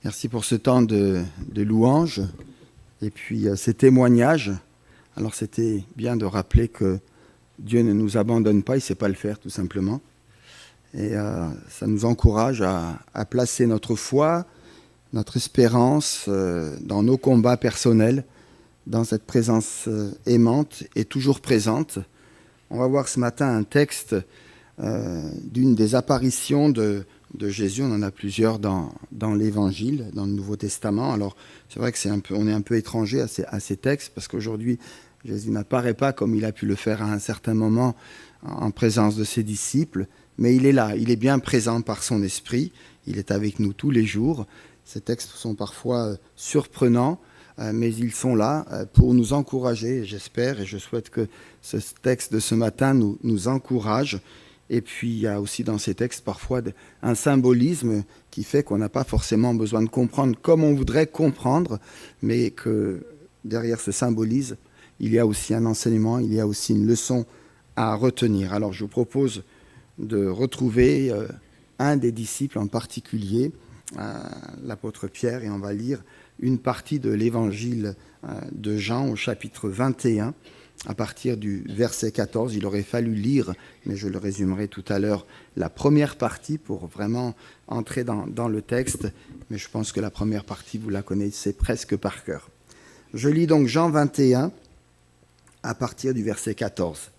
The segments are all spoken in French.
Merci pour ce temps de louange et puis ces témoignages. Alors c'était bien de rappeler que Dieu ne nous abandonne pas, il ne sait pas le faire tout simplement. Et ça nous encourage à placer notre foi, notre espérance dans nos combats personnels, dans cette présence aimante et toujours présente. On va voir ce matin un texte d'une des apparitions de Jésus. On en a plusieurs dans l'Évangile, dans le Nouveau Testament. Alors c'est vrai que on est un peu étranger à ces textes parce qu'aujourd'hui Jésus n'apparaît pas comme il a pu le faire à un certain moment en présence de ses disciples, mais il est là, il est bien présent par son esprit, il est avec nous tous les jours. Ces textes sont parfois surprenants, mais ils sont là pour nous encourager, j'espère, et je souhaite que ce texte de ce matin nous encourage. Et puis il y a aussi dans ces textes parfois un symbolisme qui fait qu'on n'a pas forcément besoin de comprendre comme on voudrait comprendre, mais que derrière ce symbolisme, il y a aussi un enseignement, il y a aussi une leçon à retenir. Alors je vous propose de retrouver un des disciples en particulier, l'apôtre Pierre, et on va lire une partie de l'évangile de Jean au chapitre 21, à partir du verset 14. Il aurait fallu lire, mais je le résumerai tout à l'heure, la première partie pour vraiment entrer dans le texte, mais je pense que la première partie, vous la connaissez presque par cœur. Je lis donc Jean 21, à partir du verset 14.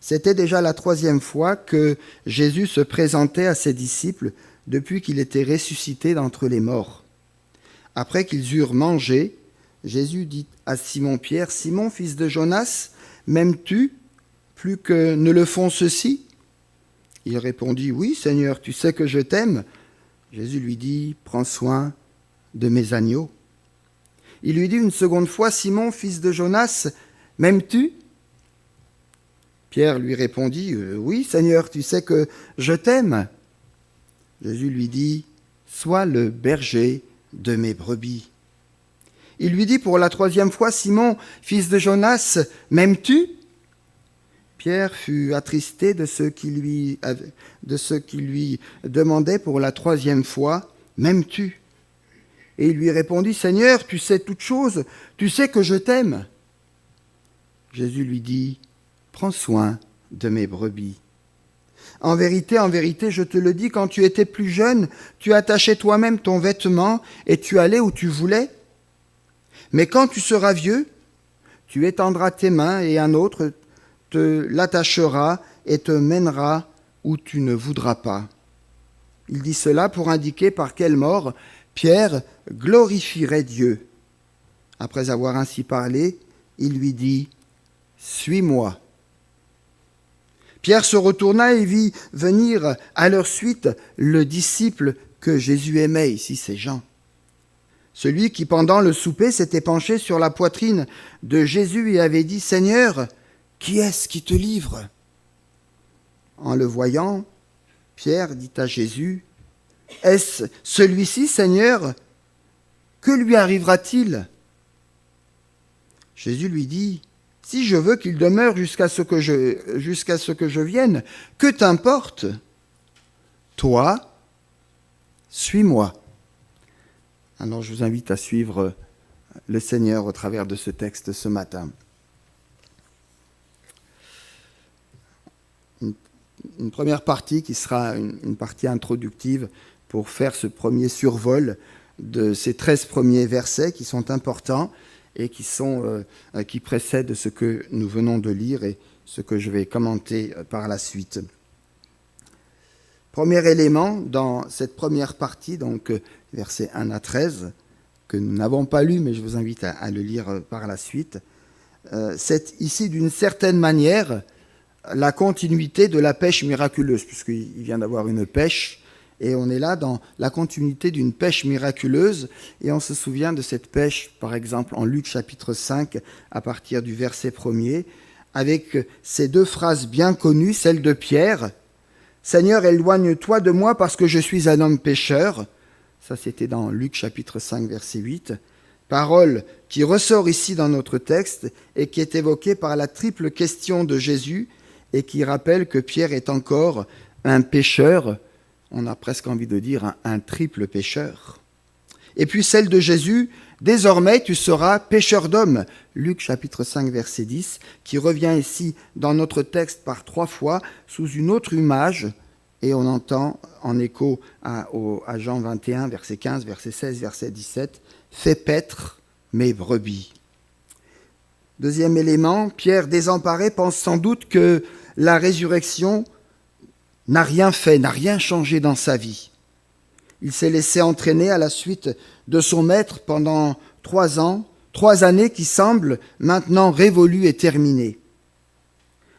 C'était déjà la 3e fois que Jésus se présentait à ses disciples depuis qu'il était ressuscité d'entre les morts. Après qu'ils eurent mangé, Jésus dit à Simon-Pierre, « Simon, fils de Jonas, m'aimes-tu plus que ne le font ceux-ci » Il répondit, « Oui, Seigneur, tu sais que je t'aime. » Jésus lui dit, « Prends soin de mes agneaux. » Il lui dit une seconde fois, « Simon, fils de Jonas, m'aimes-tu » Pierre lui répondit, « Oui, Seigneur, tu sais que je t'aime. » Jésus lui dit, « Sois le berger de mes brebis. » Il lui dit pour la 3e fois, « Simon, fils de Jonas, m'aimes-tu » Pierre fut attristé de ce qui lui demandait pour la 3e fois, « M'aimes-tu » Et il lui répondit, « Seigneur, tu sais toutes choses, tu sais que je t'aime. » Jésus lui dit, « Prends soin de mes brebis. En vérité, je te le dis, quand tu étais plus jeune, tu attachais toi-même ton vêtement et tu allais où tu voulais. Mais quand tu seras vieux, tu étendras tes mains et un autre te l'attachera et te mènera où tu ne voudras pas. » Il dit cela pour indiquer par quelle mort Pierre glorifierait Dieu. Après avoir ainsi parlé, il lui dit, « Suis-moi. » Pierre se retourna et vit venir à leur suite le disciple que Jésus aimait, ici c'est Jean. Celui qui, pendant le souper, s'était penché sur la poitrine de Jésus et avait dit, « Seigneur, qui est-ce qui te livre ?» En le voyant, Pierre dit à Jésus, « Est-ce celui-ci, Seigneur? Que lui arrivera-t-il » Jésus lui dit, « Si je veux qu'il demeure jusqu'à ce que je vienne, que t'importe? Toi, suis-moi. » Alors je vous invite à suivre le Seigneur au travers de ce texte ce matin. Une première partie qui sera une partie introductive pour faire ce premier survol de ces 13 premiers versets qui sont importants et qui précèdent ce que nous venons de lire et ce que je vais commenter par la suite. Premier élément dans cette première partie, donc versets 1 à 13, que nous n'avons pas lu, mais je vous invite à le lire par la suite, c'est ici d'une certaine manière la continuité de la pêche miraculeuse, puisqu'il vient d'avoir une pêche, et on est là dans la continuité d'une pêche miraculeuse, et on se souvient de cette pêche, par exemple, en Luc chapitre 5, à partir du verset 1er, avec ces 2 phrases bien connues, celle de Pierre, « Seigneur, éloigne-toi de moi parce que je suis un homme pécheur ». Ça, c'était dans Luc chapitre 5, verset 8. Parole qui ressort ici dans notre texte et qui est évoquée par la triple question de Jésus et qui rappelle que Pierre est encore un pécheur, on a presque envie de dire un triple pécheur. Et puis celle de Jésus, « Désormais tu seras pêcheur d'hommes ». Luc chapitre 5 verset 10, qui revient ici dans notre texte par 3 fois sous une autre image, et on entend en écho à Jean 21, verset 15, verset 16, verset 17, « Fais paître mes brebis ». Deuxième élément, Pierre, désemparé, pense sans doute que la résurrection n'a rien fait, n'a rien changé dans sa vie. Il s'est laissé entraîner à la suite de son maître pendant 3 ans, 3 années qui semblent maintenant révolues et terminées.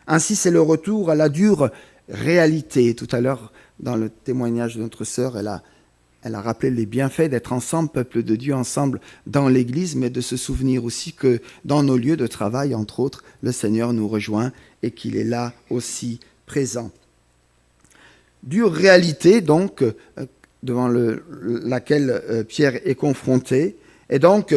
Ainsi, c'est le retour à la dure réalité. Tout à l'heure, dans le témoignage de notre sœur, elle a rappelé les bienfaits d'être ensemble, peuple de Dieu, ensemble dans l'Église, mais de se souvenir aussi que dans nos lieux de travail, entre autres, le Seigneur nous rejoint et qu'il est là aussi présent. Dure réalité, donc, devant laquelle Pierre est confronté, et donc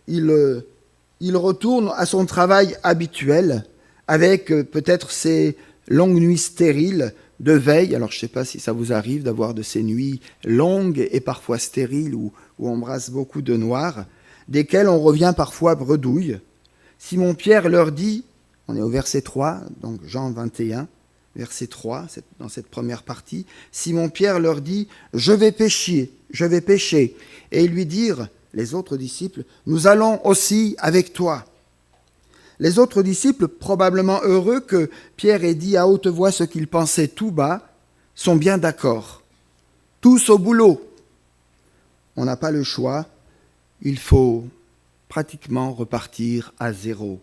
il retourne à son travail habituel avec peut-être ces longues nuits stériles de veille. Alors je ne sais pas si ça vous arrive d'avoir de ces nuits longues et parfois stériles où on brasse beaucoup de noir, desquelles on revient parfois bredouille. Simon-Pierre leur dit, on est au verset 3, donc Jean 21, verset 3, dans cette première partie, Simon-Pierre leur dit « Je vais pêcher. » Et ils lui dirent, les autres disciples, « Nous allons aussi avec toi. » Les autres disciples, probablement heureux que Pierre ait dit à haute voix ce qu'ils pensaient tout bas, sont bien d'accord. Tous au boulot. On n'a pas le choix. Il faut pratiquement repartir à zéro.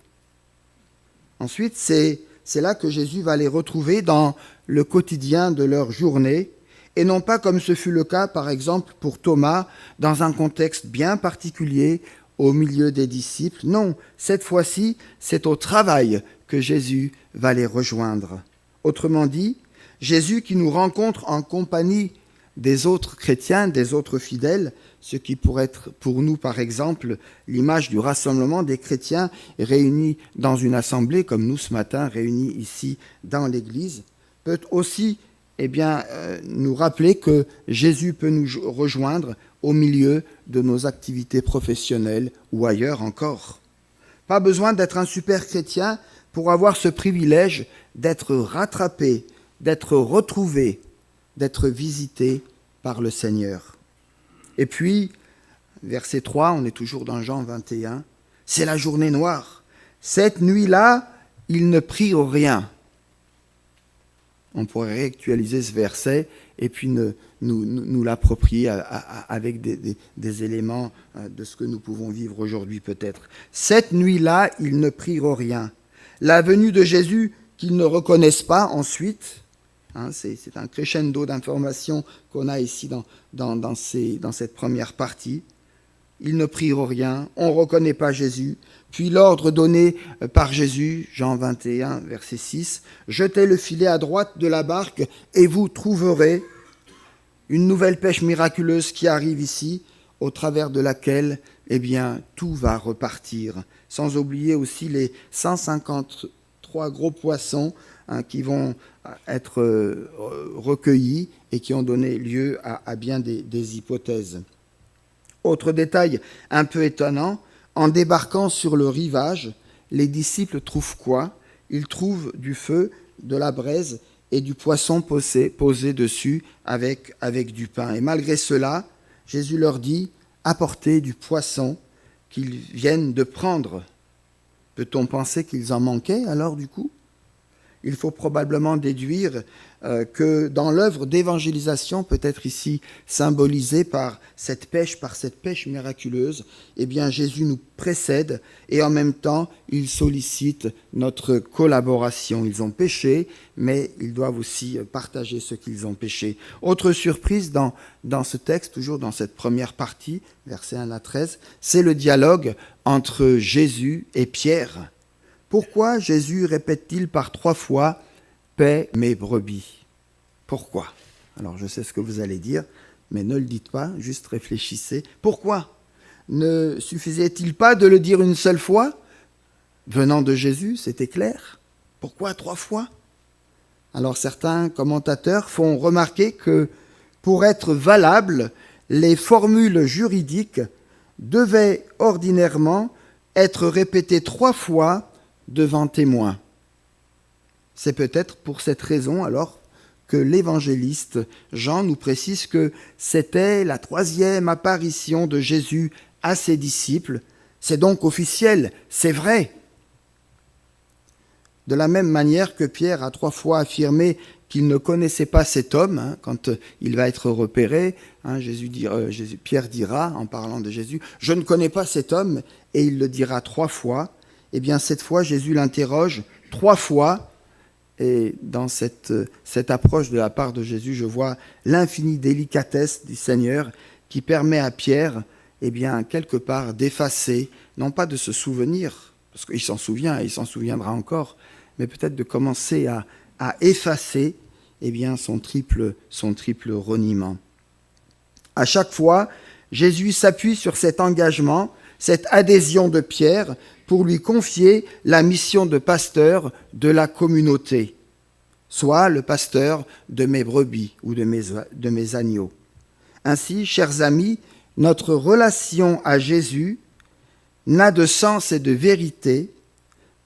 Ensuite, c'est là que Jésus va les retrouver dans le quotidien de leur journée, et non pas comme ce fut le cas, par exemple, pour Thomas, dans un contexte bien particulier, au milieu des disciples. Non, cette fois-ci, c'est au travail que Jésus va les rejoindre. Autrement dit, Jésus qui nous rencontre en compagnie des autres chrétiens, des autres fidèles, ce qui pourrait être pour nous, par exemple, l'image du rassemblement des chrétiens réunis dans une assemblée, comme nous ce matin, réunis ici dans l'Église, peut aussi nous rappeler que Jésus peut nous rejoindre au milieu de nos activités professionnelles ou ailleurs encore. Pas besoin d'être un super chrétien pour avoir ce privilège d'être rattrapé, d'être retrouvé, d'être visité par le Seigneur. Et puis, verset 3, on est toujours dans Jean 21, c'est la journée noire. Cette nuit-là, ils ne prirent rien. On pourrait réactualiser ce verset et puis nous l'approprier avec des éléments de ce que nous pouvons vivre aujourd'hui peut-être. Cette nuit-là, ils ne prirent rien. La venue de Jésus qu'ils ne reconnaissent pas ensuite, c'est un crescendo d'informations qu'on a ici dans cette première partie. Ils ne prirent rien, on ne reconnaît pas Jésus. Puis l'ordre donné par Jésus, Jean 21, verset 6, « Jetez le filet à droite de la barque et vous trouverez une nouvelle pêche miraculeuse qui arrive ici, au travers de laquelle tout va repartir. » Sans oublier aussi les 153 gros poissons qui vont être recueillis et qui ont donné lieu à bien des hypothèses. Autre détail un peu étonnant, en débarquant sur le rivage, les disciples trouvent quoi ? Ils trouvent du feu, de la braise et du poisson posé dessus avec du pain. Et malgré cela, Jésus leur dit « Apportez du poisson qu'ils viennent de prendre ». Peut-on penser qu'ils en manquaient alors du coup ? Il faut probablement déduire que dans l'œuvre d'évangélisation, peut-être ici symbolisée par cette pêche miraculeuse, Jésus nous précède et en même temps, il sollicite notre collaboration. Ils ont péché, mais ils doivent aussi partager ce qu'ils ont péché. Autre surprise dans ce texte, toujours dans cette première partie, versets 1 à 13, c'est le dialogue entre Jésus et Pierre. Pourquoi Jésus répète-t-il par 3 fois « Paix mes brebis » ? Pourquoi ? Alors je sais ce que vous allez dire, mais ne le dites pas, juste réfléchissez. Pourquoi ? Ne suffisait-il pas de le dire une seule fois ? Venant de Jésus, c'était clair. Pourquoi 3 fois ? Alors certains commentateurs font remarquer que pour être valable, les formules juridiques devaient ordinairement être répétées 3 fois devant témoins. C'est peut-être pour cette raison alors que l'évangéliste Jean nous précise que c'était la 3e apparition de Jésus à ses disciples. C'est donc officiel, c'est vrai. De la même manière que Pierre a 3 fois affirmé qu'il ne connaissait pas cet homme, quand il va être repéré, Pierre dira, en parlant de Jésus, « Je ne connais pas cet homme », et il le dira 3 fois. Eh bien, cette fois, Jésus l'interroge 3 fois, et dans cette approche de la part de Jésus, je vois l'infinie délicatesse du Seigneur qui permet à Pierre, eh bien, quelque part, d'effacer, non pas de se souvenir, parce qu'il s'en souvient et il s'en souviendra encore, mais peut-être de commencer à effacer eh bien, son triple reniement. À chaque fois, Jésus s'appuie sur cet engagement, cette adhésion de Pierre pour lui confier la mission de pasteur de la communauté, soit le pasteur de mes brebis ou de mes agneaux. Ainsi, chers amis, notre relation à Jésus n'a de sens et de vérité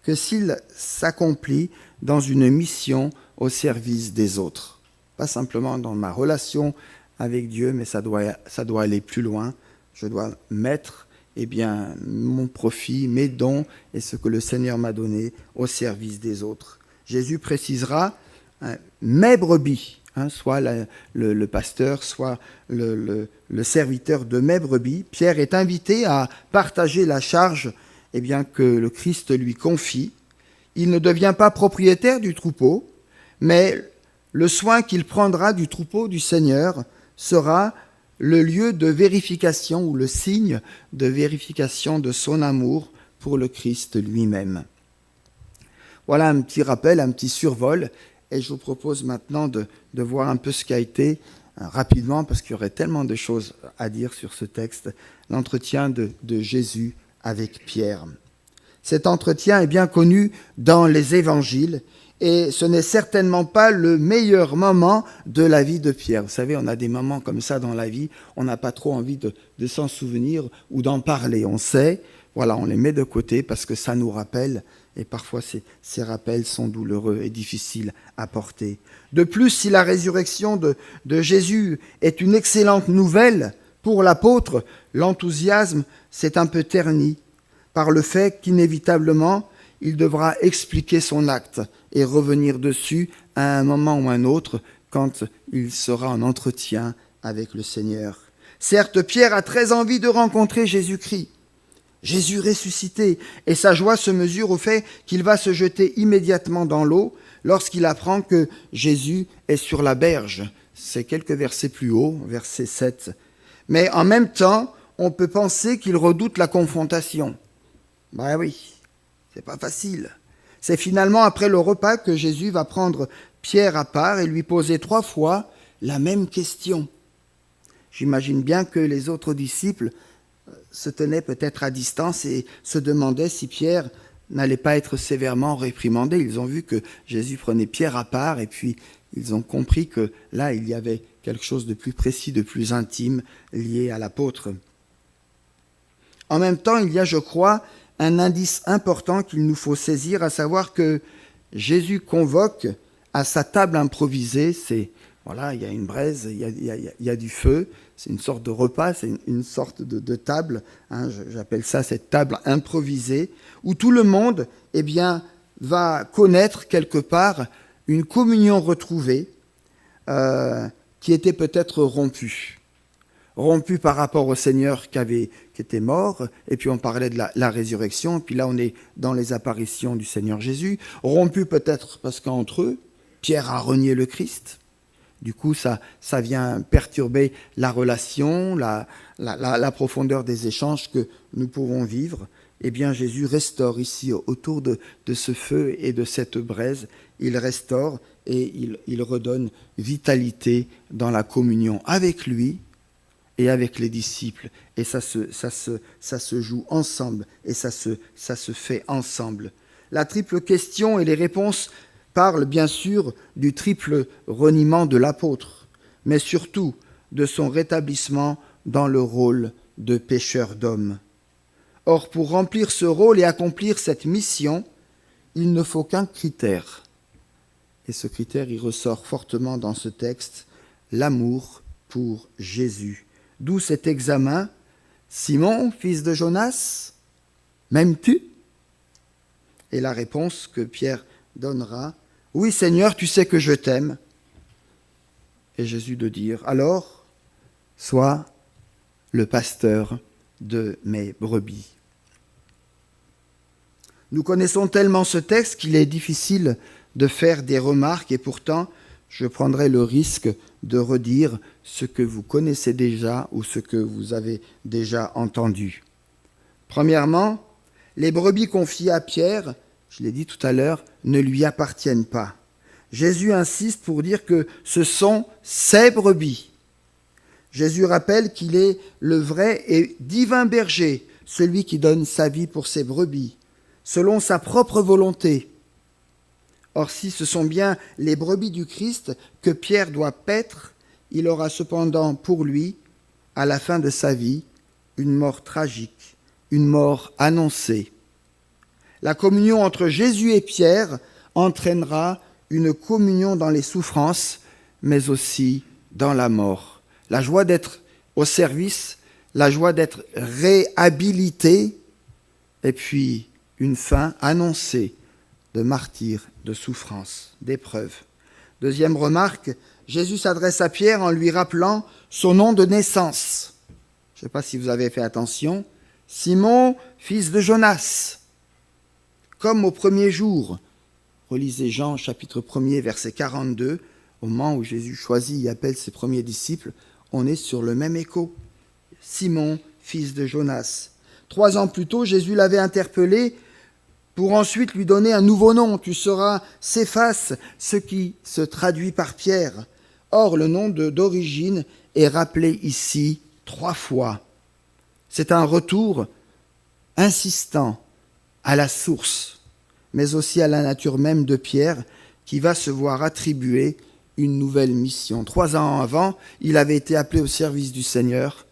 que s'il s'accomplit dans une mission au service des autres. Pas simplement dans ma relation avec Dieu, mais ça doit aller plus loin. Je dois mettre mon profit, mes dons et ce que le Seigneur m'a donné au service des autres. Jésus précisera mes brebis, soit le pasteur, soit le serviteur de mes brebis. Pierre est invité à partager la charge que le Christ lui confie. Il ne devient pas propriétaire du troupeau, mais le soin qu'il prendra du troupeau du Seigneur sera le lieu de vérification ou le signe de vérification de son amour pour le Christ lui-même. Voilà un petit rappel, un petit survol, et je vous propose maintenant de voir un peu ce qu'a été, rapidement, parce qu'il y aurait tellement de choses à dire sur ce texte, l'entretien de Jésus avec Pierre. Cet entretien est bien connu dans les évangiles, et ce n'est certainement pas le meilleur moment de la vie de Pierre. Vous savez, on a des moments comme ça dans la vie, on n'a pas trop envie de s'en souvenir ou d'en parler. On sait, voilà, on les met de côté parce que ça nous rappelle, et parfois ces rappels sont douloureux et difficiles à porter. De plus, si la résurrection de Jésus est une excellente nouvelle pour l'apôtre, l'enthousiasme s'est un peu terni par le fait qu'inévitablement, il devra expliquer son acte et revenir dessus à un moment ou un autre quand il sera en entretien avec le Seigneur. Certes, Pierre a très envie de rencontrer Jésus-Christ, Jésus ressuscité, et sa joie se mesure au fait qu'il va se jeter immédiatement dans l'eau lorsqu'il apprend que Jésus est sur la berge. C'est quelques versets plus haut, verset 7. Mais en même temps, on peut penser qu'il redoute la confrontation. Ben oui, c'est pas facile. C'est finalement après le repas que Jésus va prendre Pierre à part et lui poser 3 fois la même question. J'imagine bien que les autres disciples se tenaient peut-être à distance et se demandaient si Pierre n'allait pas être sévèrement réprimandé. Ils ont vu que Jésus prenait Pierre à part et puis ils ont compris que là, il y avait quelque chose de plus précis, de plus intime lié à l'apôtre. En même temps, il y a, je crois, un indice important qu'il nous faut saisir, à savoir que Jésus convoque à sa table improvisée, voilà, il y a une braise, il y a du feu, c'est une sorte de repas, c'est une sorte de table, j'appelle ça cette table improvisée, où tout le monde va connaître quelque part une communion retrouvée qui était peut-être rompue par rapport au Seigneur qui était mort, et puis on parlait de la résurrection, et puis là on est dans les apparitions du Seigneur Jésus, rompu peut-être parce qu'entre eux, Pierre a renié le Christ. Du coup, ça vient perturber la relation, la profondeur des échanges que nous pouvons vivre. Eh bien, Jésus restaure ici, autour de ce feu et de cette braise, il restaure et il redonne vitalité dans la communion avec lui et avec les disciples. Et ça se joue ensemble et ça se fait ensemble. La triple question et les réponses parlent bien sûr du triple reniement de l'apôtre, mais surtout de son rétablissement dans le rôle de pêcheur d'hommes. Or, pour remplir ce rôle et accomplir cette mission, il ne faut qu'un critère. Et ce critère, il ressort fortement dans ce texte, l'amour pour Jésus. D'où cet examen. Simon, fils de Jonas, m'aimes-tu ? Et la réponse que Pierre donnera, oui Seigneur, tu sais que je t'aime. Et Jésus de dire, alors, sois le pasteur de mes brebis. Nous connaissons tellement ce texte qu'il est difficile de faire des remarques et pourtant, je prendrai le risque de redire ce que vous connaissez déjà ou ce que vous avez déjà entendu. Premièrement, les brebis confiées à Pierre, je l'ai dit tout à l'heure, ne lui appartiennent pas. Jésus insiste pour dire que ce sont ses brebis. Jésus rappelle qu'il est le vrai et divin berger, celui qui donne sa vie pour ses brebis, selon sa propre volonté. Or, si ce sont bien les brebis du Christ que Pierre doit paître, il aura cependant pour lui, à la fin de sa vie, une mort tragique, une mort annoncée. La communion entre Jésus et Pierre entraînera une communion dans les souffrances, mais aussi dans la mort. La joie d'être au service, la joie d'être réhabilité, et puis une fin annoncée de martyrs, de souffrances, d'épreuves. Deuxième remarque, Jésus s'adresse à Pierre en lui rappelant son nom de naissance. Je ne sais pas si vous avez fait attention. Simon, fils de Jonas. Comme au premier jour, relisez Jean chapitre 1er, verset 42, au moment où Jésus choisit et appelle ses premiers disciples, on est sur le même écho. Simon, fils de Jonas. 3 ans plus tôt, Jésus l'avait interpellé pour ensuite lui donner un nouveau nom. Tu seras Céphas, ce qui se traduit par Pierre. Or, le nom d'origine est rappelé ici 3 fois. C'est un retour insistant à la source, mais aussi à la nature même de Pierre, qui va se voir attribuer une nouvelle mission. 3 ans avant, il avait été appelé au service du Seigneur.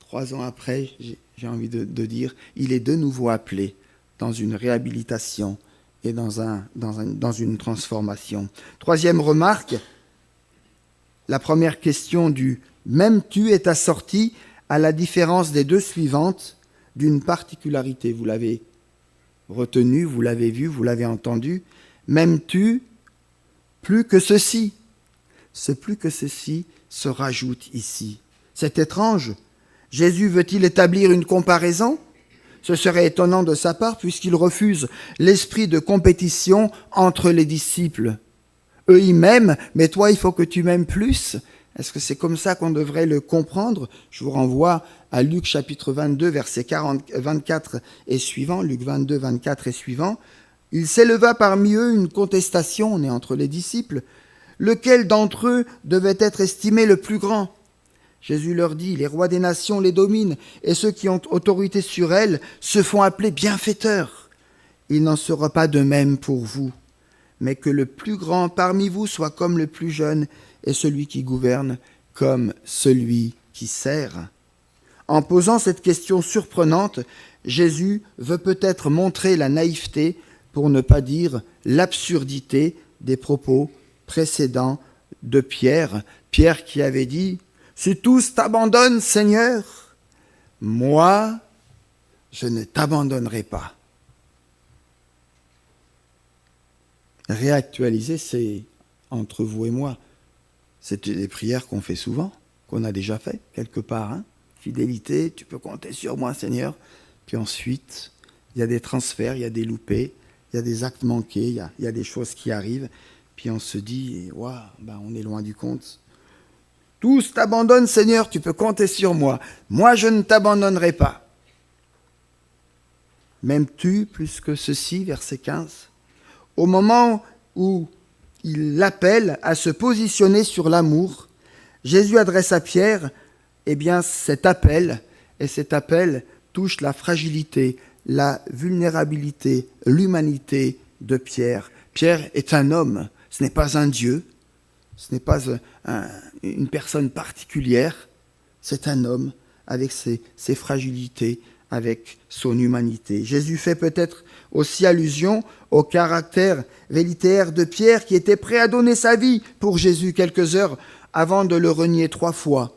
3 ans après, j'ai envie de dire, il est de nouveau appelé dans une réhabilitation et dans une transformation. Troisième remarque, la première question du « m'aimes-tu » est assortie, à la différence des 2 suivantes, d'une particularité. Vous l'avez retenu, vous l'avez vu, vous l'avez entendu. « M'aimes-tu » plus que ceci. Ce plus que ceci se rajoute ici. C'est étrange. Jésus veut-il établir une comparaison ? Ce serait étonnant de sa part puisqu'il refuse l'esprit de compétition entre les disciples. Eux, ils m'aiment, mais toi, il faut que tu m'aimes plus. Est-ce que c'est comme ça qu'on devrait le comprendre ? Je vous renvoie à Luc chapitre 22, versets 24 et suivant, Luc 22, 24 et suivant. Il s'éleva parmi eux une contestation, on est entre les disciples. Lequel d'entre eux devait être estimé le plus grand ? Jésus leur dit, les rois des nations les dominent, et ceux qui ont autorité sur elles se font appeler bienfaiteurs. Il n'en sera pas de même pour vous, mais que le plus grand parmi vous soit comme le plus jeune, et celui qui gouverne comme celui qui sert. En posant cette question surprenante, Jésus veut peut-être montrer la naïveté, pour ne pas dire l'absurdité des propos précédents de Pierre. Pierre qui avait dit « Si tous t'abandonnent, Seigneur, moi, je ne t'abandonnerai pas. » Réactualiser, c'est entre vous et moi. C'est des prières qu'on fait souvent, qu'on a déjà fait quelque part. Hein. Fidélité, tu peux compter sur moi, Seigneur. Puis ensuite, il y a des transferts, il y a des loupés, il y a des actes manqués, il y a des choses qui arrivent. Puis on se dit, waouh, on est loin du compte. Tous t'abandonnent, Seigneur, tu peux compter sur moi. Moi, je ne t'abandonnerai pas. M'aimes-tu plus que ceci, verset 15 ? Au moment où il l'appelle à se positionner sur l'amour, Jésus adresse à Pierre, cet appel, et cet appel touche la fragilité, la vulnérabilité, l'humanité de Pierre. Pierre est un homme, ce n'est pas un Dieu, ce n'est pas une personne particulière, C'est un homme avec ses fragilités, avec son humanité. Jésus fait peut-être aussi allusion au caractère velléitaire de Pierre qui était prêt à donner sa vie pour Jésus quelques heures avant de le renier 3 fois.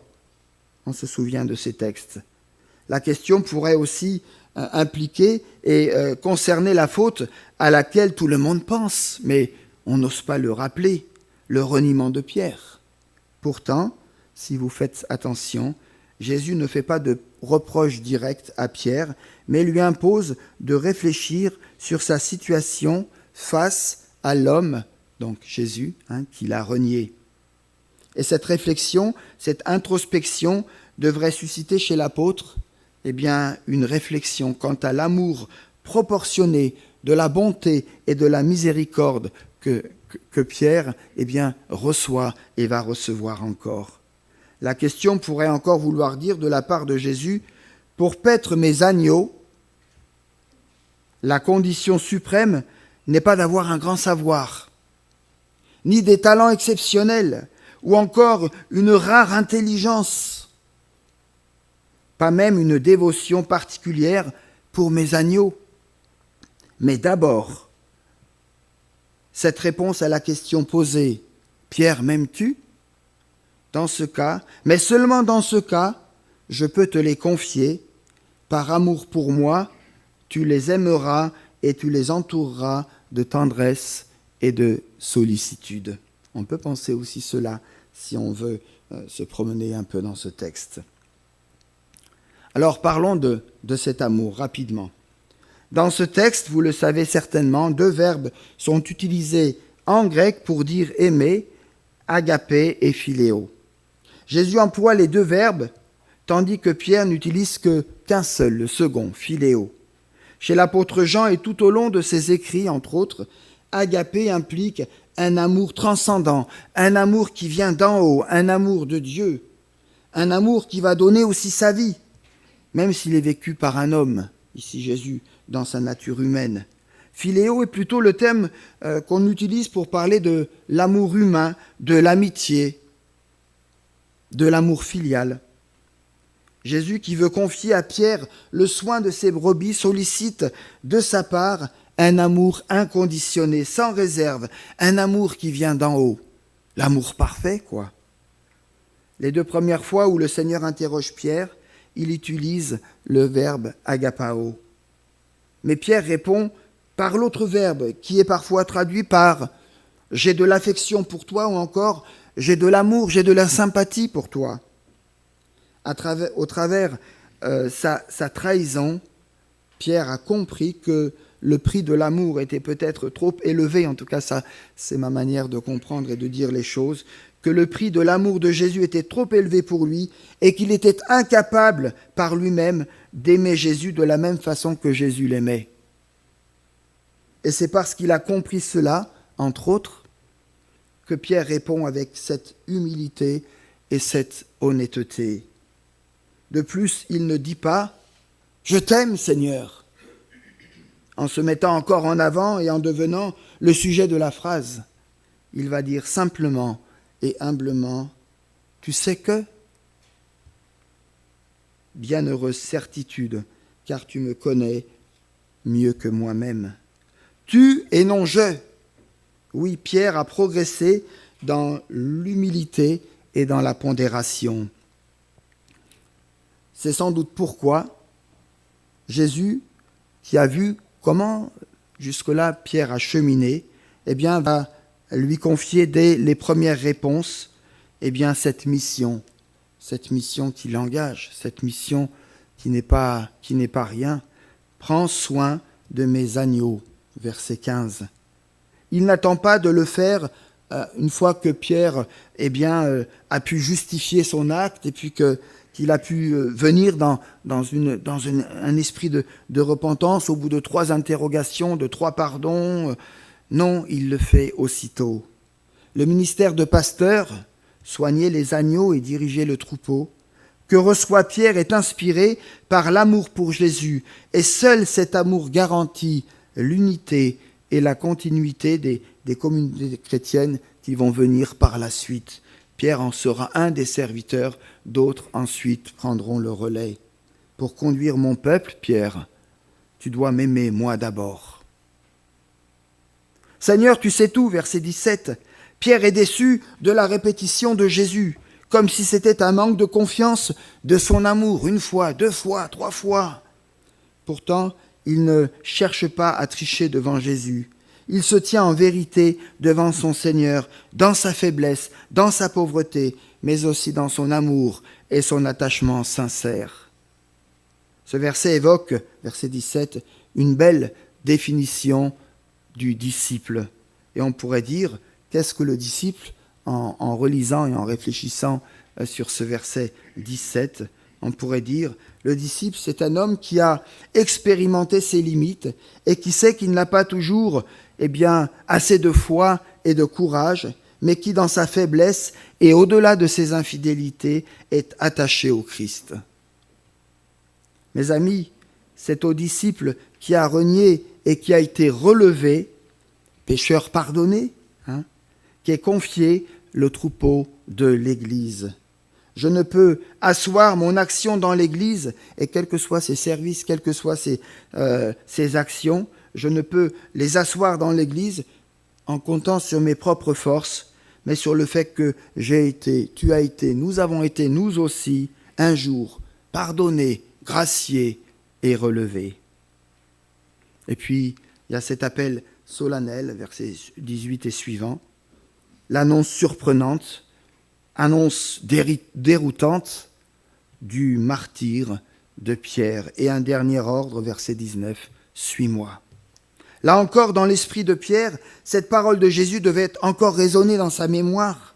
On se souvient de ces textes. La question pourrait aussi impliquer et concerner la faute à laquelle tout le monde pense, mais on n'ose pas le rappeler, le reniement de Pierre. Pourtant, si vous faites attention, Jésus ne fait pas de reproche direct à Pierre, mais lui impose de réfléchir sur sa situation face à l'homme, donc Jésus, qui l'a renié. Et cette réflexion, cette introspection devrait susciter chez l'apôtre une réflexion quant à l'amour proportionné de la bonté et de la miséricorde que Pierre reçoit et va recevoir encore. La question pourrait encore vouloir dire de la part de Jésus, pour paître mes agneaux, la condition suprême n'est pas d'avoir un grand savoir, ni des talents exceptionnels, ou encore une rare intelligence, pas même une dévotion particulière pour mes agneaux. Mais d'abord, cette réponse à la question posée, Pierre, m'aimes-tu ? Dans ce cas, mais seulement dans ce cas, je peux te les confier. Par amour pour moi, tu les aimeras et tu les entoureras de tendresse et de sollicitude. On peut penser aussi cela si on veut se promener un peu dans ce texte. Alors parlons de cet amour rapidement. Dans ce texte, vous le savez certainement, 2 verbes sont utilisés en grec pour dire aimer, agapé et philéo. Jésus emploie les 2 verbes, tandis que Pierre n'utilise qu'un seul, le second, philéo. Chez l'apôtre Jean et tout au long de ses écrits, entre autres, agapé implique un amour transcendant, un amour qui vient d'en haut, un amour de Dieu, un amour qui va donner aussi sa vie, même s'il est vécu par un homme, ici Jésus, dans sa nature humaine. Philéo est plutôt le terme qu'on utilise pour parler de l'amour humain, de l'amitié, de l'amour filial. Jésus, qui veut confier à Pierre le soin de ses brebis, sollicite de sa part un amour inconditionné, sans réserve, un amour qui vient d'en haut. L'amour parfait, quoi. Les 2 premières fois où le Seigneur interroge Pierre, il utilise le verbe agapao. Mais Pierre répond par l'autre verbe, qui est parfois traduit par « j'ai de l'affection pour toi » ou encore « j'ai de l'amour, j'ai de la sympathie pour toi ». Au travers sa trahison, Pierre a compris que le prix de l'amour était peut-être trop élevé, en tout cas ça c'est ma manière de comprendre et de dire les choses, que le prix de l'amour de Jésus était trop élevé pour lui et qu'il était incapable par lui-même d'aimer Jésus de la même façon que Jésus l'aimait. Et c'est parce qu'il a compris cela, entre autres, que Pierre répond avec cette humilité et cette honnêteté. De plus, il ne dit pas « Je t'aime, Seigneur », en se mettant encore en avant et en devenant le sujet de la phrase. Il va dire simplement et humblement « Tu sais que ?» Bienheureuse certitude, car tu me connais mieux que moi-même. Tu et non je. Oui, Pierre a progressé dans l'humilité et dans la pondération. C'est sans doute pourquoi Jésus, qui a vu comment jusque-là Pierre a cheminé, va lui confier dès les premières réponses cette mission qui l'engage, cette mission qui n'est pas rien. Prends soin de mes agneaux, verset 15. Il n'attend pas de le faire une fois que Pierre a pu justifier son acte et puis qu'il a pu venir dans un esprit de repentance au bout de 3 interrogations, de 3 pardons. Non, il le fait aussitôt. Le ministère de pasteur, soigner les agneaux et diriger le troupeau, que reçoit Pierre est inspiré par l'amour pour Jésus, et seul cet amour garantit l'unité et la continuité des communautés chrétiennes qui vont venir par la suite. Pierre en sera un des serviteurs, d'autres ensuite prendront le relais. Pour conduire mon peuple, Pierre, tu dois m'aimer moi d'abord. Seigneur, tu sais tout, verset 17. Pierre est déçu de la répétition de Jésus, comme si c'était un manque de confiance de son amour, 1 fois, 2 fois, 3 fois. Pourtant, il ne cherche pas à tricher devant Jésus. Il se tient en vérité devant son Seigneur, dans sa faiblesse, dans sa pauvreté, mais aussi dans son amour et son attachement sincère. Ce verset évoque, verset 17, une belle définition du disciple. Et on pourrait dire, qu'est-ce que le disciple, en relisant et en réfléchissant sur ce verset 17, on pourrait dire, le disciple, c'est un homme qui a expérimenté ses limites et qui sait qu'il n'a pas toujours assez de foi et de courage, mais qui, dans sa faiblesse et au-delà de ses infidélités, est attaché au Christ. Mes amis, c'est au disciple qui a renié et qui a été relevé, pécheur pardonné, qui est confié le troupeau de l'Église. Je ne peux asseoir mon action dans l'Église, et quels que soient ses services, quelles que soient ses actions, je ne peux les asseoir dans l'Église en comptant sur mes propres forces, mais sur le fait que j'ai été, tu as été, nous avons été, nous aussi, un jour, pardonnés, graciés et relevés. Et puis, il y a cet appel solennel, versets 18 et suivants, l'annonce surprenante, annonce déroutante du martyre de Pierre. Et un dernier ordre, verset 19, « Suis-moi ». Là encore, dans l'esprit de Pierre, cette parole de Jésus devait encore résonner dans sa mémoire.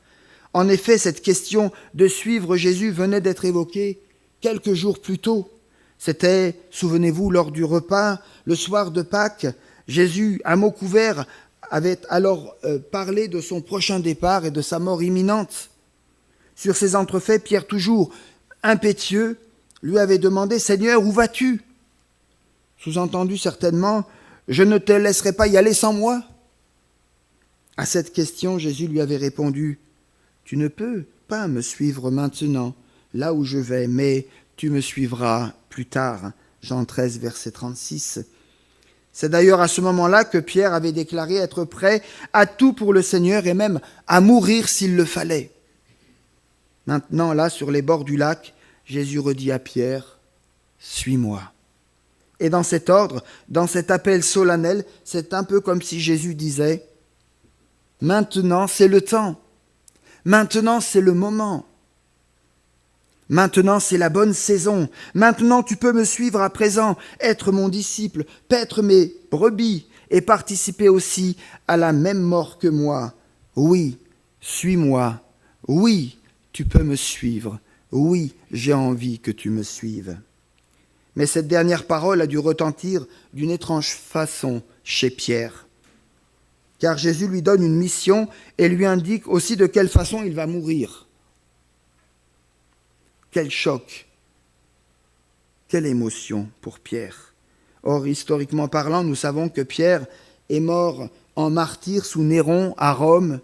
En effet, cette question de suivre Jésus venait d'être évoquée quelques jours plus tôt. C'était, souvenez-vous, lors du repas, le soir de Pâques, Jésus, à mots couverts, avait alors parlé de son prochain départ et de sa mort imminente. Sur ces entrefaits, Pierre, toujours impétueux, lui avait demandé « Seigneur, où vas-tu » Sous-entendu certainement, « Je ne te laisserai pas y aller sans moi » À cette question, Jésus lui avait répondu « Tu ne peux pas me suivre maintenant, là où je vais, mais tu me suivras plus tard. » Jean 13, verset 36. C'est d'ailleurs à ce moment-là que Pierre avait déclaré être prêt à tout pour le Seigneur et même à mourir s'il le fallait. Maintenant, là, sur les bords du lac, Jésus redit à Pierre, « Suis-moi ». Et dans cet ordre, dans cet appel solennel, c'est un peu comme si Jésus disait, « Maintenant, c'est le temps. Maintenant, c'est le moment. Maintenant, c'est la bonne saison. Maintenant, tu peux me suivre à présent, être mon disciple, paître mes brebis et participer aussi à la même mort que moi. Oui, suis-moi. Oui, tu peux me suivre. Oui, j'ai envie que tu me suives. » Mais cette dernière parole a dû retentir d'une étrange façon chez Pierre. Car Jésus lui donne une mission et lui indique aussi de quelle façon il va mourir. Quel choc, quelle émotion pour Pierre. Or, historiquement parlant, nous savons que Pierre est mort en martyr sous Néron à Rome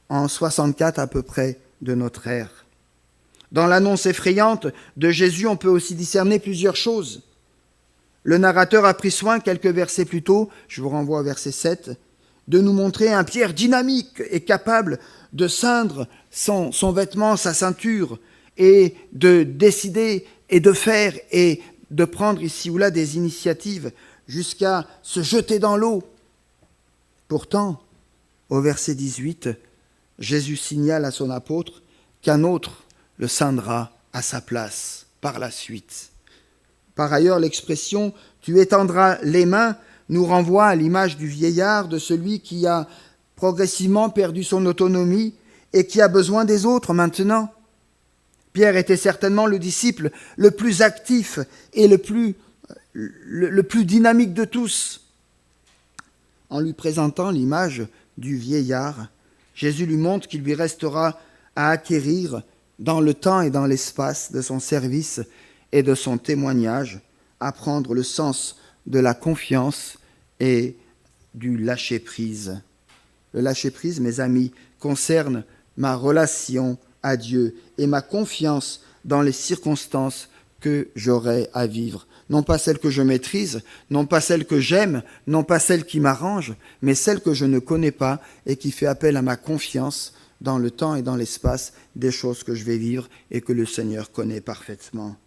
en 64 à peu près de notre ère. Dans l'annonce effrayante de Jésus, on peut aussi discerner plusieurs choses. Le narrateur a pris soin, quelques versets plus tôt, je vous renvoie au verset 7, de nous montrer un Pierre dynamique et capable de ceindre son vêtement, sa ceinture, et de décider et de faire et de prendre ici ou là des initiatives jusqu'à se jeter dans l'eau. Pourtant, au verset 18, Jésus signale à son apôtre qu'un autre le ceindra à sa place par la suite. Par ailleurs, l'expression « tu étendras les mains » nous renvoie à l'image du vieillard, de celui qui a progressivement perdu son autonomie et qui a besoin des autres maintenant. Pierre était certainement le disciple le plus actif et le plus dynamique de tous. En lui présentant l'image du vieillard, Jésus lui montre qu'il lui restera à acquérir dans le temps et dans l'espace de son service et de son témoignage, apprendre le sens de la confiance et du lâcher-prise. Le lâcher-prise, mes amis, concerne ma relation à Dieu et ma confiance dans les circonstances que j'aurai à vivre. Non pas celles que je maîtrise, non pas celles que j'aime, non pas celles qui m'arrangent, mais celles que je ne connais pas et qui fait appel à ma confiance dans le temps et dans l'espace des choses que je vais vivre et que le Seigneur connaît parfaitement.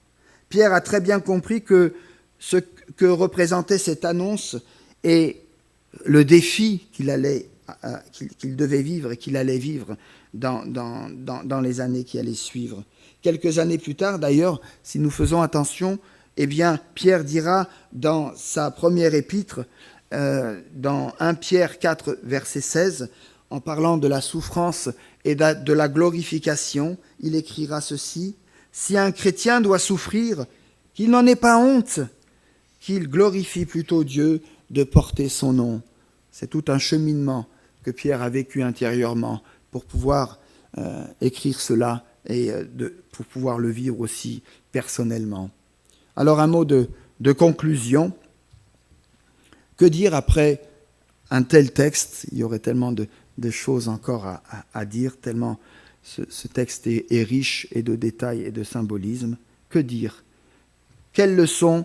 Pierre a très bien compris que ce que représentait cette annonce et le défi qu'il devait vivre et qu'il allait vivre dans les années qui allaient suivre. Quelques années plus tard, d'ailleurs, si nous faisons attention, eh bien, Pierre dira dans sa première épître, dans 1 Pierre 4, verset 16, en parlant de la souffrance et de la glorification, il écrira ceci: « Si un chrétien doit souffrir, qu'il n'en ait pas honte, qu'il glorifie plutôt Dieu de porter son nom. » C'est tout un cheminement que Pierre a vécu intérieurement pour pouvoir écrire cela et pour pouvoir le vivre aussi personnellement. Alors un mot de conclusion. Que dire après un tel texte? Il y aurait tellement de choses encore à dire, tellement ce texte est riche et de détails et de symbolisme. Que dire? Quelles leçons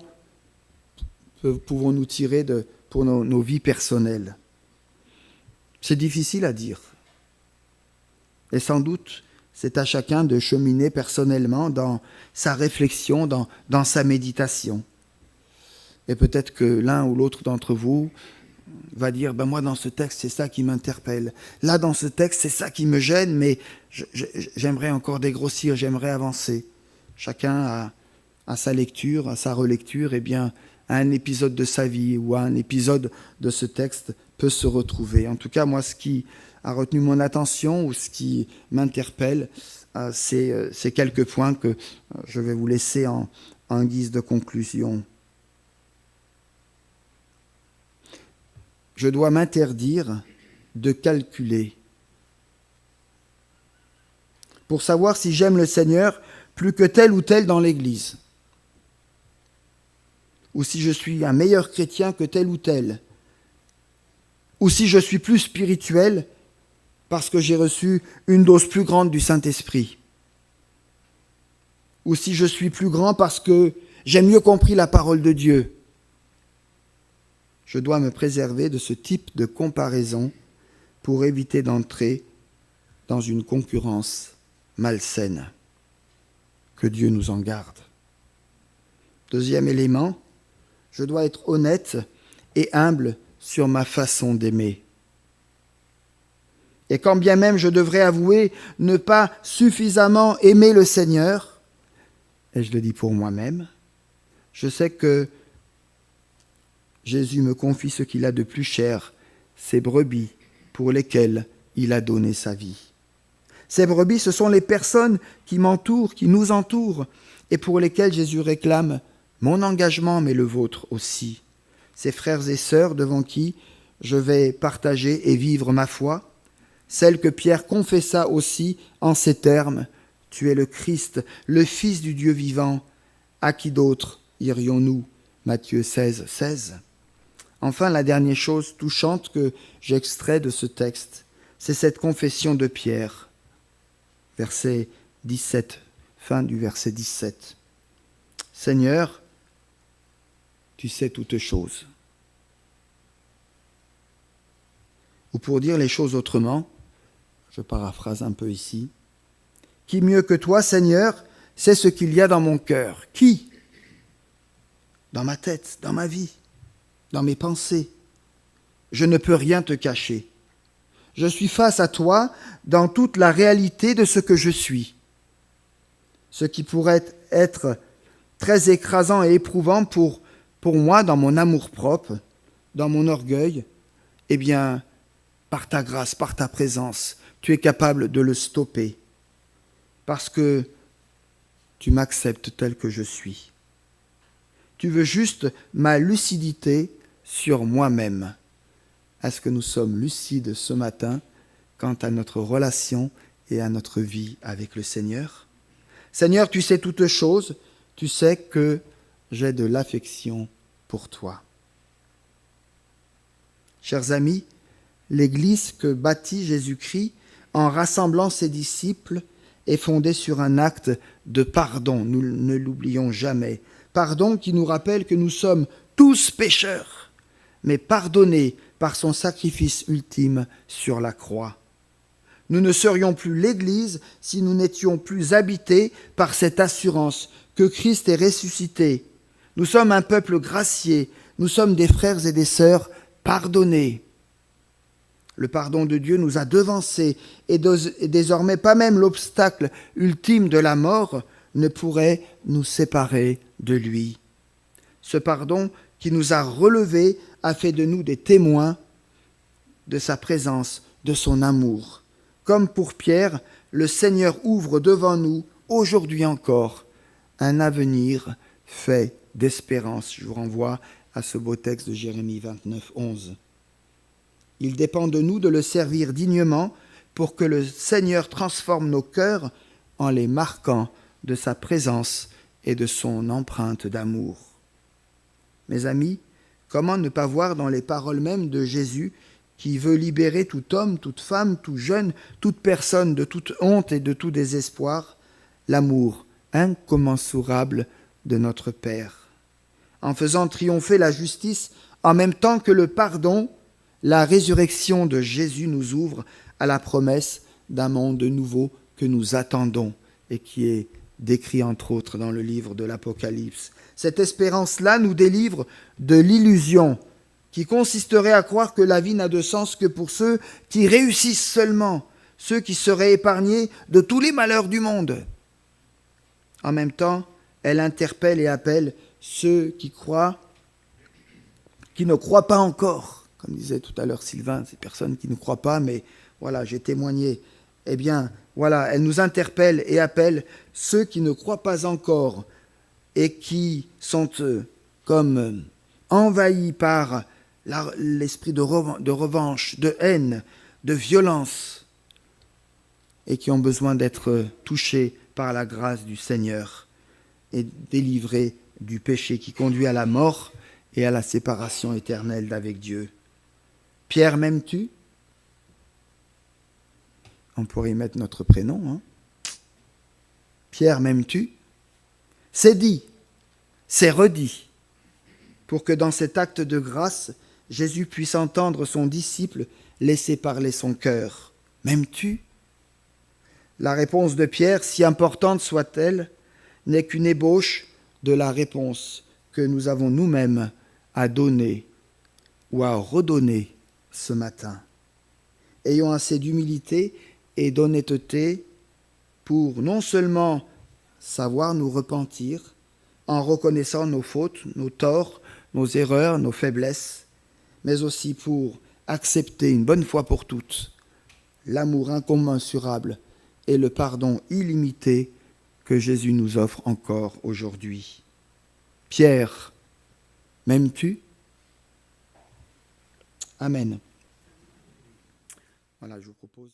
pouvons-nous tirer pour nos vies personnelles? C'est difficile à dire. Et sans doute, c'est à chacun de cheminer personnellement dans sa réflexion, dans sa méditation. Et peut-être que l'un ou l'autre d'entre vous va dire, moi dans ce texte, c'est ça qui m'interpelle. Là, dans ce texte, c'est ça qui me gêne, mais j'aimerais encore dégrossir, j'aimerais avancer. Chacun a sa lecture, a sa relecture, et bien, à un épisode de sa vie ou à un épisode de ce texte peut se retrouver. En tout cas, moi, ce qui a retenu mon attention ou ce qui m'interpelle, c'est quelques points que je vais vous laisser en guise de conclusion. Je dois m'interdire de calculer pour savoir si j'aime le Seigneur plus que tel ou tel dans l'Église, ou si je suis un meilleur chrétien que tel ou tel, ou si je suis plus spirituel parce que j'ai reçu une dose plus grande du Saint-Esprit, ou si je suis plus grand parce que j'ai mieux compris la parole de Dieu. Je dois me préserver de ce type de comparaison pour éviter d'entrer dans une concurrence malsaine. Que Dieu nous en garde. Deuxième élément, je dois être honnête et humble sur ma façon d'aimer. Et quand bien même je devrais avouer ne pas suffisamment aimer le Seigneur, et je le dis pour moi-même, je sais que Jésus me confie ce qu'il a de plus cher, ces brebis pour lesquelles il a donné sa vie. Ces brebis, ce sont les personnes qui m'entourent, qui nous entourent, et pour lesquelles Jésus réclame mon engagement, mais le vôtre aussi. Ces frères et sœurs devant qui je vais partager et vivre ma foi, celle que Pierre confessa aussi en ces termes: « Tu es le Christ, le Fils du Dieu vivant, à qui d'autre irions-nous » Matthieu 16, 16. Enfin, la dernière chose touchante que j'extrais de ce texte, c'est cette confession de Pierre. Verset 17, fin du verset 17. « Seigneur, tu sais toutes choses. » Ou pour dire les choses autrement, je paraphrase un peu ici, « Qui mieux que toi, Seigneur, sait ce qu'il y a dans mon cœur? Qui? Dans ma tête, dans ma vie, dans mes pensées. Je ne peux rien te cacher. Je suis face à toi dans toute la réalité de ce que je suis. Ce qui pourrait être très écrasant et éprouvant pour moi dans mon amour-propre, dans mon orgueil, eh bien, par ta grâce, par ta présence, tu es capable de le stopper parce que tu m'acceptes tel que je suis. Tu veux juste ma lucidité sur moi-même. Est-ce que nous sommes lucides ce matin quant à notre relation et à notre vie avec le Seigneur? Seigneur, tu sais toutes choses, tu sais que j'ai de l'affection pour toi. Chers amis, l'Église que bâtit Jésus-Christ en rassemblant ses disciples est fondée sur un acte de pardon. Nous ne l'oublions jamais. Pardon qui nous rappelle que nous sommes tous pécheurs, mais pardonnés par son sacrifice ultime sur la croix. Nous ne serions plus l'Église si nous n'étions plus habités par cette assurance que Christ est ressuscité. Nous sommes un peuple gracié, nous sommes des frères et des sœurs pardonnés. Le pardon de Dieu nous a devancés et désormais pas même l'obstacle ultime de la mort ne pourrait nous séparer de lui. Ce pardon qui nous a relevés a fait de nous des témoins de sa présence, de son amour. Comme pour Pierre, le Seigneur ouvre devant nous, aujourd'hui encore, un avenir fait d'espérance. Je vous renvoie à ce beau texte de Jérémie 29, 11. Il dépend de nous de le servir dignement pour que le Seigneur transforme nos cœurs en les marquant de sa présence et de son empreinte d'amour. Mes amis, comment ne pas voir dans les paroles mêmes de Jésus qui veut libérer tout homme, toute femme, tout jeune, toute personne de toute honte et de tout désespoir, l'amour incommensurable de notre Père. En faisant triompher la justice, en même temps que le pardon, la résurrection de Jésus nous ouvre à la promesse d'un monde nouveau que nous attendons et qui est décrit entre autres dans le livre de l'Apocalypse. Cette espérance-là nous délivre de l'illusion qui consisterait à croire que la vie n'a de sens que pour ceux qui réussissent seulement, ceux qui seraient épargnés de tous les malheurs du monde. En même temps, elle interpelle et appelle ceux qui croient, qui ne croient pas encore. Comme disait tout à l'heure Sylvain, ces personnes qui ne croient pas, mais voilà, j'ai témoigné. Eh bien, voilà, elle nous interpelle et appelle ceux qui ne croient pas encore et qui sont comme envahis par l'esprit de revanche, de haine, de violence, et qui ont besoin d'être touchés par la grâce du Seigneur et délivrés du péché qui conduit à la mort et à la séparation éternelle d'avec Dieu. Pierre, m'aimes-tu ? On pourrait y mettre notre prénom. Hein ? Pierre, m'aimes-tu ? C'est dit, c'est redit, pour que dans cet acte de grâce, Jésus puisse entendre son disciple laisser parler son cœur. M'aimes-tu ? La réponse de Pierre, si importante soit-elle, n'est qu'une ébauche de la réponse que nous avons nous-mêmes à donner ou à redonner ce matin. Ayons assez d'humilité et d'honnêteté pour non seulement savoir nous repentir en reconnaissant nos fautes, nos torts, nos erreurs, nos faiblesses, mais aussi pour accepter une bonne fois pour toutes l'amour incommensurable et le pardon illimité que Jésus nous offre encore aujourd'hui. Pierre, m'aimes-tu ? Amen. Voilà, je vous propose.